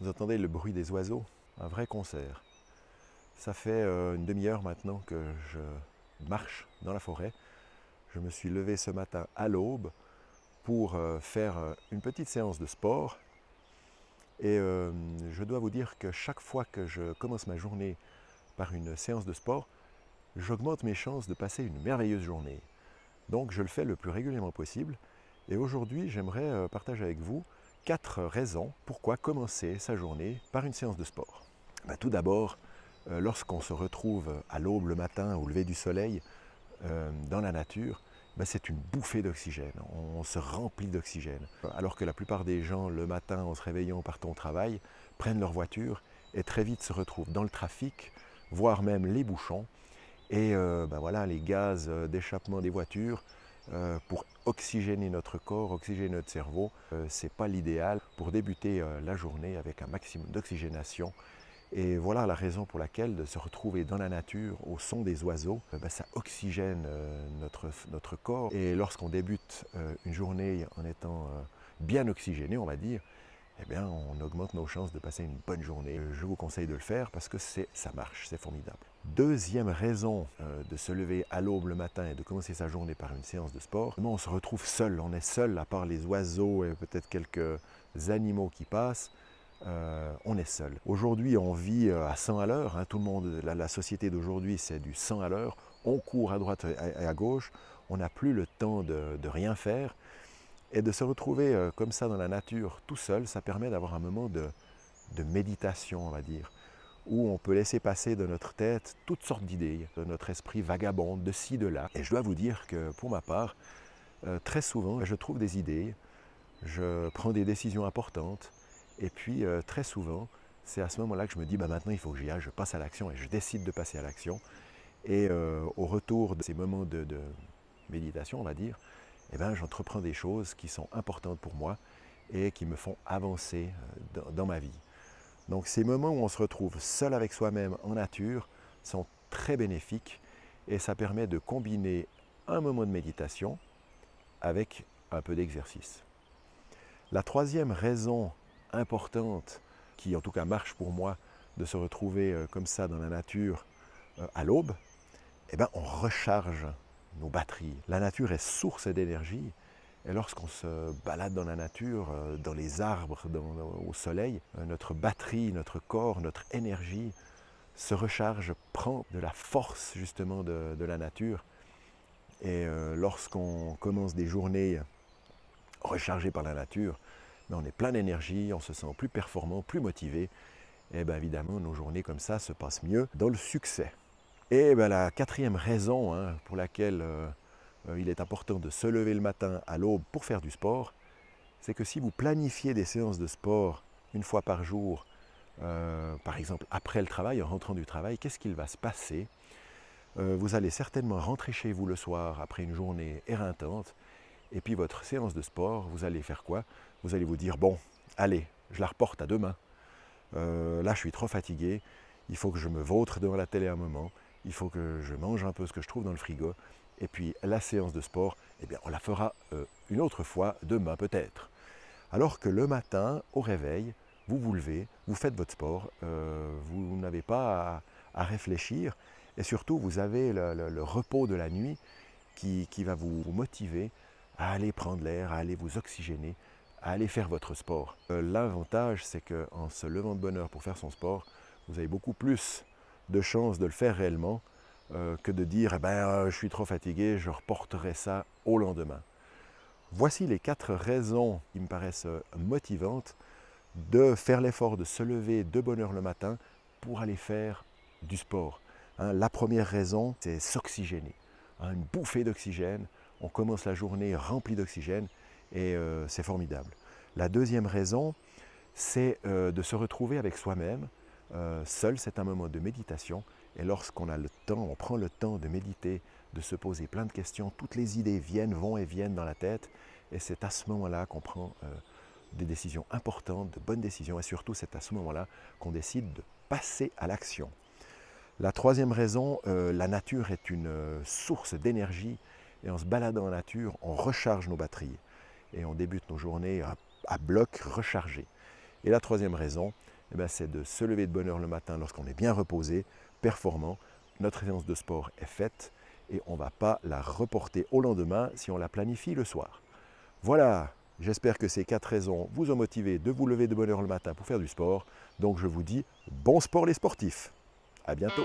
Vous entendez le bruit des oiseaux? Un vrai concert. Ça fait une demi-heure maintenant que je marche dans la forêt. Je me suis levé ce matin à l'aube pour faire une petite séance de sport. Et je dois vous dire que chaque fois que je commence ma journée par une séance de sport, j'augmente mes chances de passer une merveilleuse journée. Donc je le fais le plus régulièrement possible. Et aujourd'hui, j'aimerais partager avec vous 4 raisons pourquoi commencer sa journée par une séance de sport. Tout d'abord, lorsqu'on se retrouve à l'aube le matin, au lever du soleil, dans la nature, c'est une bouffée d'oxygène. On se remplit d'oxygène. Alors que la plupart des gens, le matin, en se réveillant, partant au travail, prennent leur voiture et très vite se retrouvent dans le trafic, voire même les bouchons. Et voilà, les gaz d'échappement des voitures, pour oxygéner notre corps, oxygéner notre cerveau, ce n'est pas l'idéal pour débuter la journée avec un maximum d'oxygénation. Et voilà la raison pour laquelle de se retrouver dans la nature au son des oiseaux, ça oxygène notre corps. Et lorsqu'on débute une journée en étant bien oxygéné, on va dire, eh bien, on augmente nos chances de passer une bonne journée. Je vous conseille de le faire parce que ça marche, c'est formidable. Deuxième raison de se lever à l'aube le matin et de commencer sa journée par une séance de sport, on se retrouve seul. On est seul, à part les oiseaux et peut-être quelques animaux qui passent. On est seul. Aujourd'hui, on vit à 100 à l'heure. Tout le monde, la société d'aujourd'hui, c'est du 100 à l'heure. On court à droite et à gauche. On n'a plus le temps de rien faire. Et de se retrouver comme ça dans la nature, tout seul, ça permet d'avoir un moment de méditation, on va dire, où on peut laisser passer de notre tête toutes sortes d'idées, de notre esprit vagabonde, de ci, de là. Et je dois vous dire que pour ma part, très souvent, je trouve des idées, je prends des décisions importantes, et puis très souvent, c'est à ce moment-là que je me dis, maintenant il faut que j'y aille, je passe à l'action, et je décide de passer à l'action. Et au retour de ces moments de méditation, on va dire, j'entreprends des choses qui sont importantes pour moi et qui me font avancer dans ma vie. Donc ces moments où on se retrouve seul avec soi-même en nature sont très bénéfiques et ça permet de combiner un moment de méditation avec un peu d'exercice. La troisième raison importante, qui en tout cas marche pour moi, de se retrouver comme ça dans la nature à l'aube, on recharge nos batteries. La nature est source d'énergie et lorsqu'on se balade dans la nature, dans les arbres, au soleil, notre batterie, notre corps, notre énergie se recharge, prend de la force justement de la nature. Et lorsqu'on commence des journées rechargées par la nature, on est plein d'énergie, on se sent plus performant, plus motivé. Et évidemment, nos journées comme ça se passent mieux dans le succès. Et la quatrième raison pour laquelle il est important de se lever le matin à l'aube pour faire du sport, c'est que si vous planifiez des séances de sport une fois par jour, par exemple après le travail, en rentrant du travail, qu'est-ce qu'il va se passer? Vous allez certainement rentrer chez vous le soir après une journée éreintante, et puis votre séance de sport, vous allez faire quoi? Vous allez vous dire, bon, allez, je la reporte à demain. Là, je suis trop fatigué, il faut que je me vautre devant la télé un moment, il faut que je mange un peu ce que je trouve dans le frigo, et puis la séance de sport, on la fera une autre fois, demain peut-être. Alors que le matin, au réveil, vous vous levez, vous faites votre sport, vous n'avez pas à réfléchir, et surtout vous avez le repos de la nuit qui va vous motiver à aller prendre l'air, à aller vous oxygéner, à aller faire votre sport. L'avantage, c'est qu'en se levant de bonne heure pour faire son sport, vous avez beaucoup plus de chances de le faire réellement que de dire je suis trop fatigué, je reporterai ça au lendemain. Voici les 4 raisons qui me paraissent motivantes de faire l'effort de se lever de bonne heure le matin pour aller faire du sport. La première raison, c'est s'oxygéner. Une bouffée d'oxygène, on commence la journée remplie d'oxygène et c'est formidable. La deuxième raison, c'est de se retrouver avec soi-même. Seul, c'est un moment de méditation. Et lorsqu'on a le temps, on prend le temps de méditer, de se poser plein de questions, toutes les idées vont et viennent dans la tête. Et c'est à ce moment-là qu'on prend des décisions importantes, de bonnes décisions. Et surtout, c'est à ce moment-là qu'on décide de passer à l'action. La troisième raison, la nature est une source d'énergie. Et en se baladant en nature, on recharge nos batteries. Et on débute nos journées à bloc rechargées. Et la troisième raison, eh ben, c'est de se lever de bonne heure le matin lorsqu'on est bien reposé, performant. Notre séance de sport est faite et on ne va pas la reporter au lendemain si on la planifie le soir. Voilà, j'espère que ces 4 raisons vous ont motivé de vous lever de bonne heure le matin pour faire du sport. Donc je vous dis bon sport les sportifs. À bientôt.